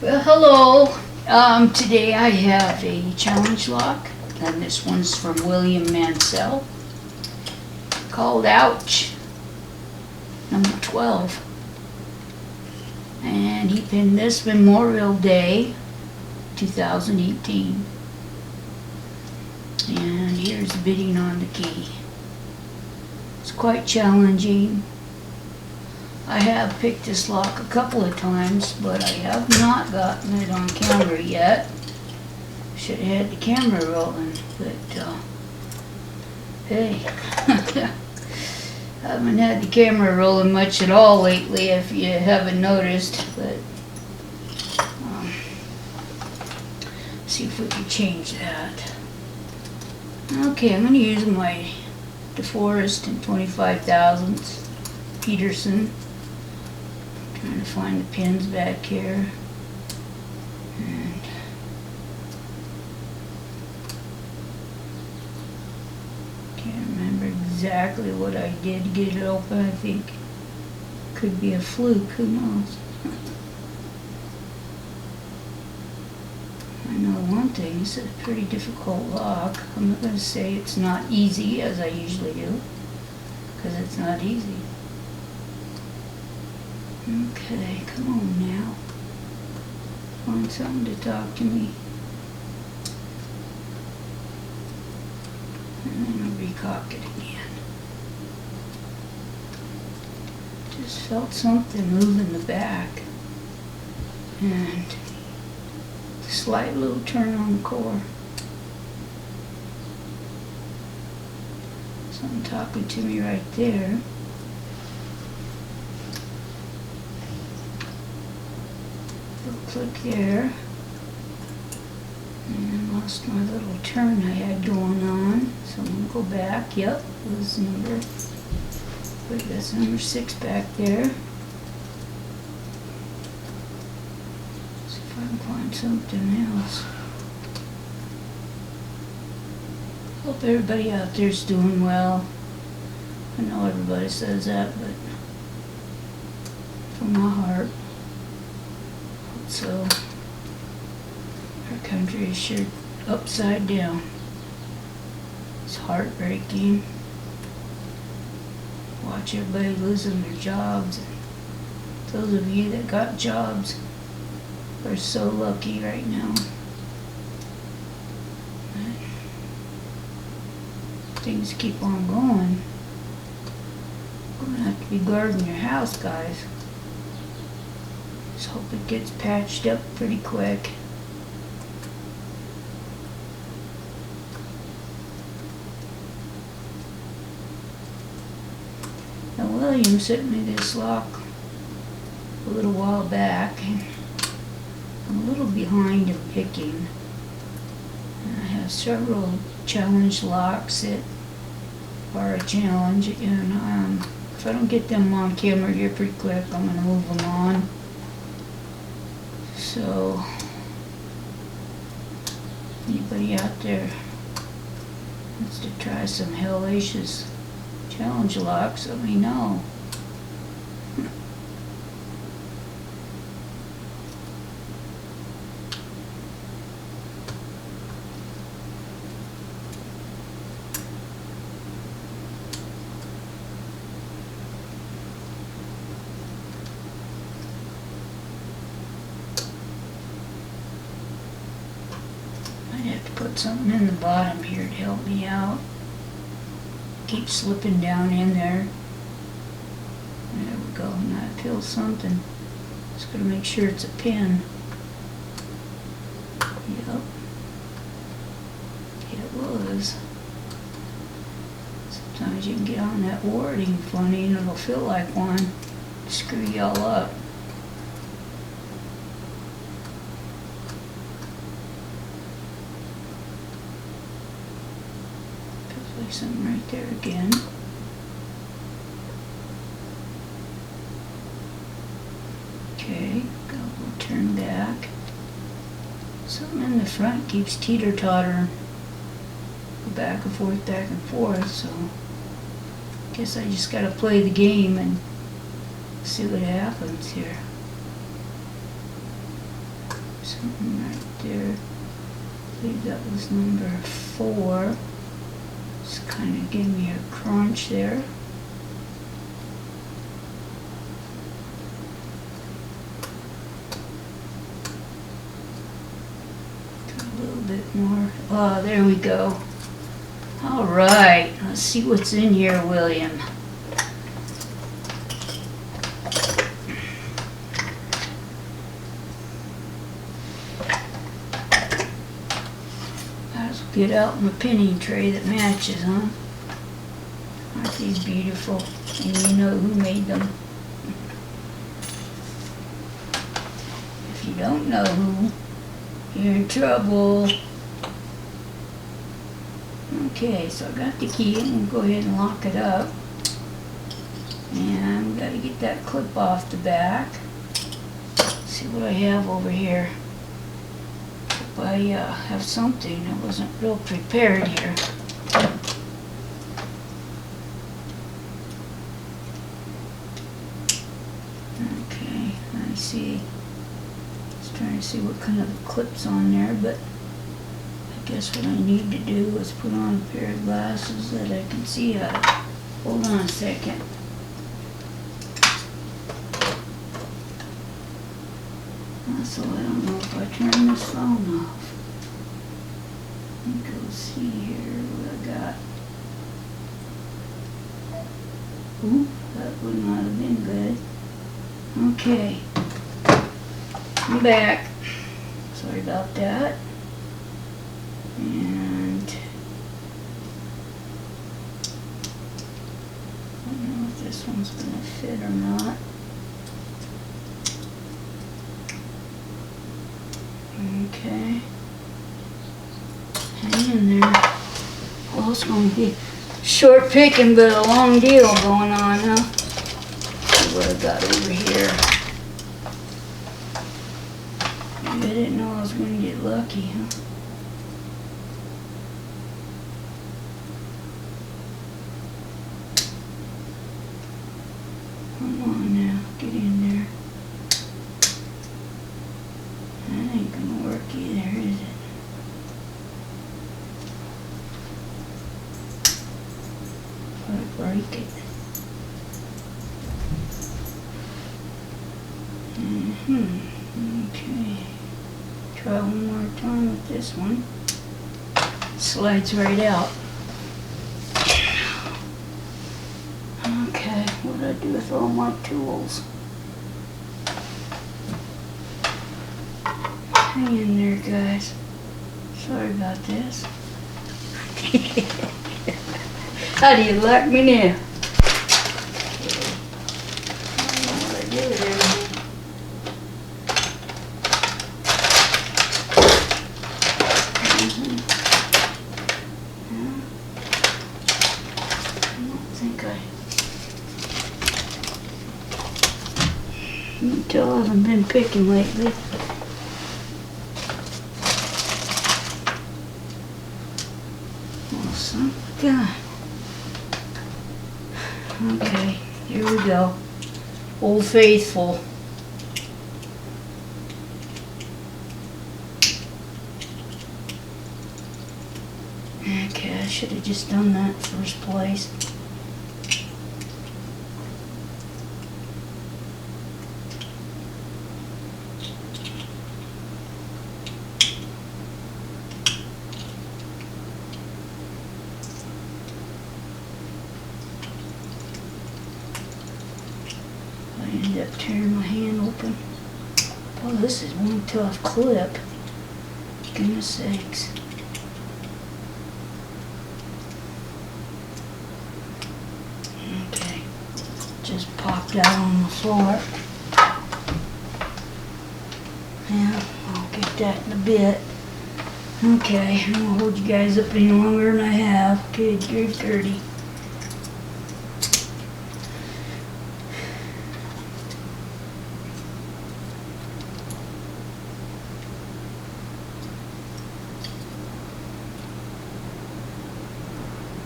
Well, hello. Today I have a challenge lock, and this one's from William Mancel, called Ouch, number 12. And he pinned this Memorial Day, 2018. And here's the bidding on the key. It's quite challenging. I have picked this lock a couple of times, but I have not gotten it on camera yet. Should have had the camera rolling, but hey, haven't had the camera rolling much at all lately, if you haven't noticed. But see if we can change that. Okay, I'm going to use my DeForest and 25 thousandths Peterson. Trying to find the pins back here, and can't remember exactly what I did to get it open. I think could be a fluke, who knows. I know one thing, it's a pretty difficult lock. I'm not going to say it's not easy as I usually do, because it's not easy. Okay, come on now. Find something to talk to me. And then I'll recock it again. Just felt something move in the back. And a slight little turn on the core. Something talking to me right there. Click there, and lost my little turn I had going on, so I'm going to go back. Yep, it was number, I think that's number 6 back there. See if I can find something else. Hope everybody out there's doing well. I know everybody says that, but from my heart. So, our country is sure upside down. It's heartbreaking. Watch everybody losing their jobs. Those of you that got jobs are so lucky right now. Things keep on going. You're going to have to be guarding your house, guys. Hope it gets patched up pretty quick. Now William sent me this lock a little while back, and I'm a little behind in picking. And I have several challenge locks that are a challenge, and if I don't get them on camera here pretty quick, I'm going to move them on. So, anybody out there wants to try some hellacious challenge locks, let me know. Put something in the bottom here to help me out. Keep slipping down in there. There we go. Now I feel something. Just gotta make sure it's a pin. Yep. It was. Sometimes you can get on that wording funny and it'll feel like one. Screw y'all up. Something right there again. Okay, got a little turn back. Something in the front keeps teeter-tottering. Go back and forth, so guess I just gotta play the game and see what happens here. something right there. I believe that was number 4. Just kind of give me a crunch there. A little bit more. Oh, there we go. All right, let's see what's in here, William. Let's get out my pinning tray that matches, huh? Aren't these beautiful? And you know who made them. If you don't know who, you're in trouble. Okay, so I got the key. I'm going to go ahead and lock it up. And I've got to get that clip off the back. See what I have over here. Hope I have something. I wasn't real prepared here. Okay, I see. Just trying to see what kind of clip's on there, but I guess what I need to do is put on a pair of glasses that I can see out of. Hold on a second. So I don't know if I turn this phone off. Let me go see here what I got. Ooh, that would not have been good. Okay. I'm back. Sorry about that. And I don't know if this one's going to fit or not. Okay. Hang in there. Well, it's going to be short picking, but a long deal going on, huh? See what I got over here. Maybe I didn't know I was going to get lucky, huh? Come on now, get in there. That ain't gonna work either, is it? Or break it. Okay. Try one more time with this one. Slides right out. Okay, what do I do with all my tools? Hang in there, guys. Sorry about this. How do you like me now? I don't know what I do with everything. I don't think you can tell I haven't been picking lately. God. Okay, here we go. Old Faithful. Okay, I should have just done that first place. I ended up tearing my hand open. Oh, this is one tough clip. Goodness sakes. Okay, just popped out on the floor. Yeah, I'll get that in a bit. Okay, I won't hold you guys up any longer than I have. Good, you're dirty.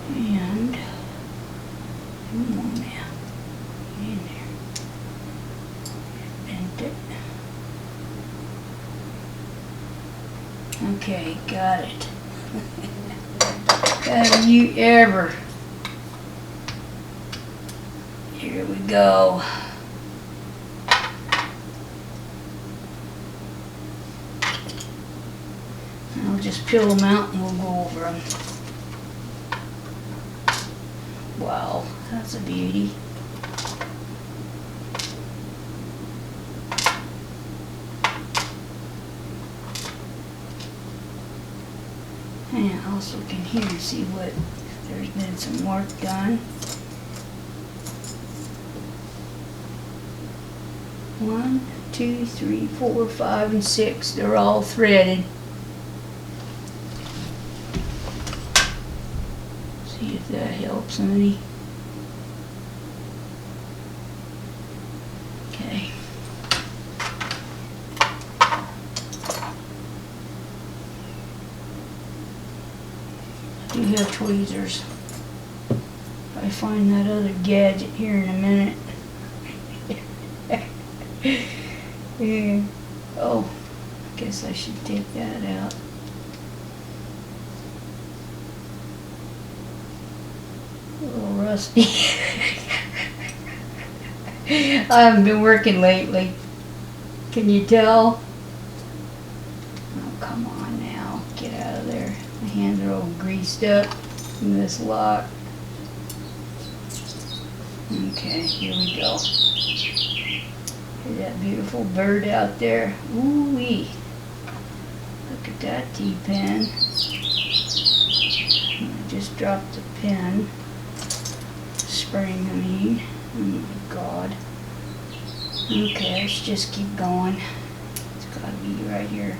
And come on now, get in there. Bend it. Okay, got it. Have you ever? Here we go. I'll just peel them out and we'll go over them. Wow, that's a beauty. And I also can hear and see what, if there's been some work done. 1, 2, 3, 4, 5, and 6. They're all threaded. See if that helps any. Okay. I do have tweezers. If I find that other gadget here in a minute. Yeah. Oh, I guess I should take that out. A little rusty. I haven't been working lately. Can you tell? Oh, come on now. Get out of there. My hands are all greased up in this lock. Okay, here we go. See that beautiful bird out there? Ooh-wee. Look at that T-pen. I just dropped the pen. Spring, I mean. Oh my God. Okay, let's just keep going. It's got to be right here.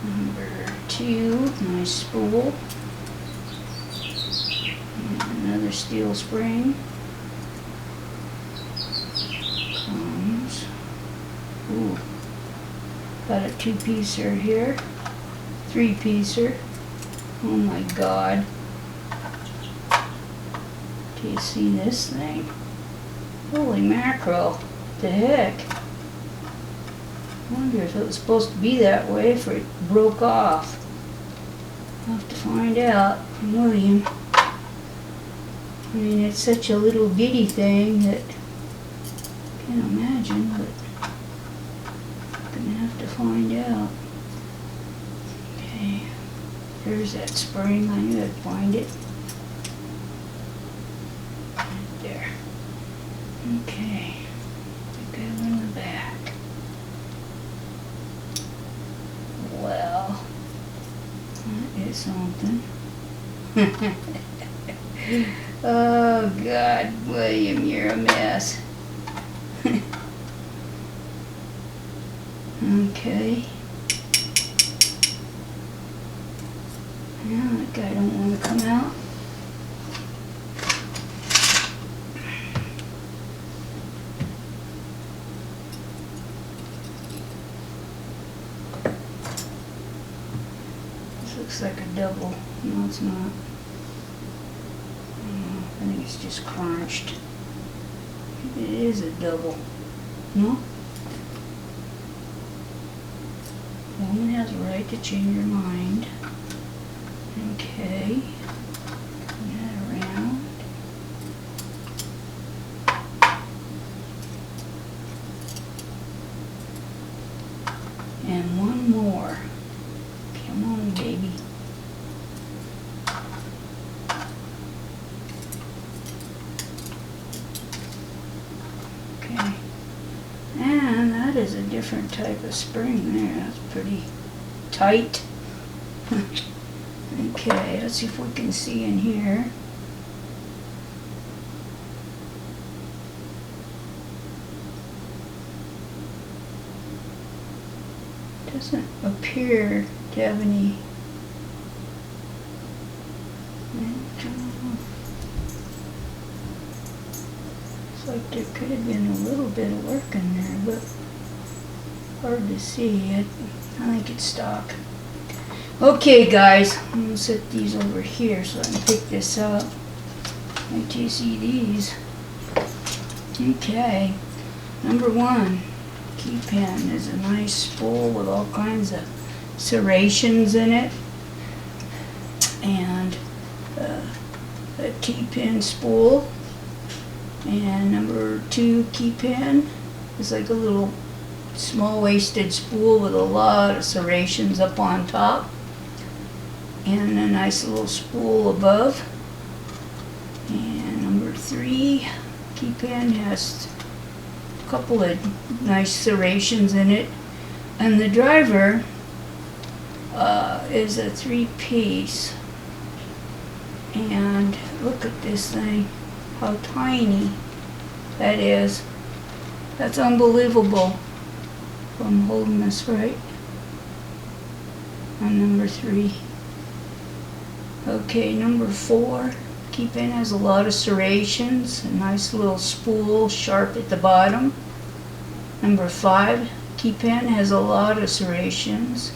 Number 2, nice spool. And another steel spring. Comes. Ooh. Got a 2-piecer here. 3-piecer. Oh my God. Do you see this thing? Holy mackerel. What the heck? I wonder if it was supposed to be that way, if it broke off. I'll have to find out from William. I mean, it's such a little bitty thing that I can't imagine, but I'm gonna have to find out. Okay, there's that spring. I knew I'd find it. Right there. Okay, I got one in the back. Well, that is something. Oh God, William, you're a mess. Okay. Now that guy don't want to come out. This looks like a double. No, it's not. I think it's just crunched. It is a double. No? A woman has a right to change her mind. Okay. Turn that around. And one more. Come on, baby. Okay. And that is a different type of spring there. That's pretty tight. Okay, let's see if we can see in here. Doesn't appear to have any. Looks like there could have been a little bit of work in there, but hard to see. I think it's stock. Okay, guys, I'm gonna set these over here so I can pick this up. Wait till you see these. Okay, number 1, key pen is a nice spool with all kinds of serrations in it, and a T-pin spool, and number 2 key pin is like a little small-waisted spool with a lot of serrations up on top, and a nice little spool above. And number 3 key pin has a couple of nice serrations in it, and the driver is a 3-piece. And look at this thing, how tiny that is. That's unbelievable. If I'm holding this right on number 3. Okay, number 4 key pin has a lot of serrations, a nice little spool, sharp at the bottom. Number 5 key pin has a lot of serrations.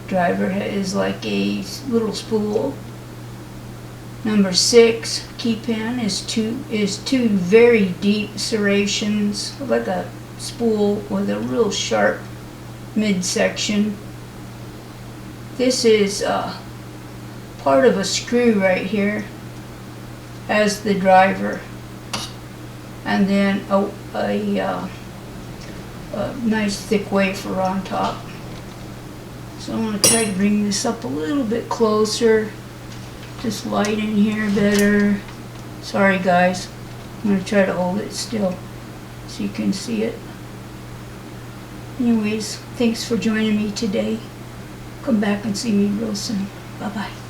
Driver is like a little spool. Number 6 key pin is two very deep serrations, like a spool with a real sharp midsection. This is part of a screw right here as the driver, and then a nice thick wafer on top. So I'm going to try to bring this up a little bit closer. Just light in here better. Sorry guys, I'm going to try to hold it still so you can see it. Anyways, thanks for joining me today. Come back and see me real soon. Bye bye.